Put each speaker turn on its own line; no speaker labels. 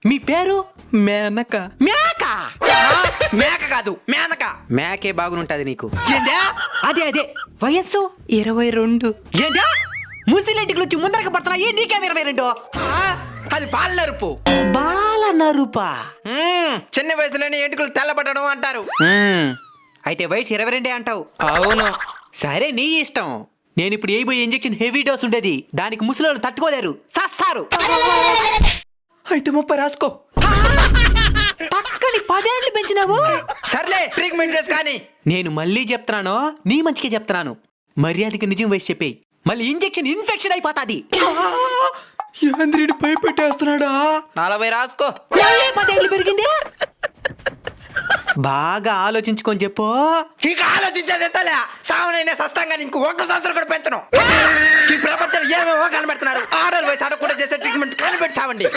మీ పేరు? మేనక.
మేక మేక కాదు మేనక.
మేకే బాగుంటది నీకు.
ఏందా?
అదే వయస్సు 22.
ఏందా?
ముసిలింటికి వచ్చి ముందరకి పడుతున్నా ఏ నీకేం 22?
అది పాల నరుపు.
బాల నరుపా?
చిన్న వయసులోనే ఎంటుకలు తెల్లబడడం అంటారు.
అయితే వయసు 22 అంటావు.
అవును.
సరే నీ ఇష్టం. నేను ఇప్పుడు వేయబోయే ఇంజెక్షన్ హెవీ డోస్ ఉండేది, దానికి ముసలోళ్ళు తట్టుకోలేరు, సస్తారు.
అయితే 30 రాసుకో.
పక్కని 10 ఏళ్ళు పెంచినావు.
సర్లే ట్రీట్మెంట్ చేసి కానీ.
నేను మళ్ళీ చెప్తున్నాను, నీ మంచికే చెప్తున్నాను. మర్యాదకి నిజం వయసు చెప్పేయి, మళ్ళీ ఇంజెక్షన్ ఇన్ఫెక్షన్ అయిపోతాది.
యాంద్రుడు భయపెట్టేస్తున్నాడా? 40 రాసుకో.
మళ్ళీ 10 ఏళ్ళు పెరిగింది. బాగా ఆలోచించుకొని చెప్పు.
ఇక ఆలోచించేది ఎత్తలే. సావనైనా సస్తంగా నీకు 1 సంవత్సరం కూడా పెంచను. ఈ ప్రపంచంలో ఏమేమో కనబెడుతున్నారు. ఆర్డర్ వయసు అడగకుండా చేసే ట్రీట్మెంట్ కనిపెట్టి చావండి.